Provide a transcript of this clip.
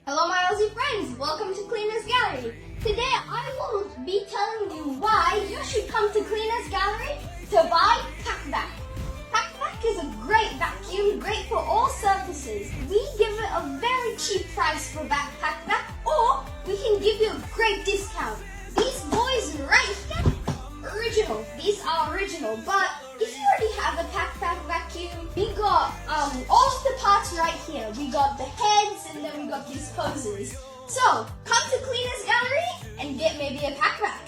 Hello my Aussie friends, welcome to Cleaners Gallery. Today I will be telling you why you should come to Cleaners Gallery to buy Pacvac. Pacvac is a great vacuum, great for all surfaces. We give it a very cheap price for Pacvac, or we can give you a great discount. These boys right here, original. These are original, but if you already have a Pacvac vacuum, we got all of the parts right here. We got the heads and then we got these hoses. So come to Cleaners Gallery and get maybe a Pacvac.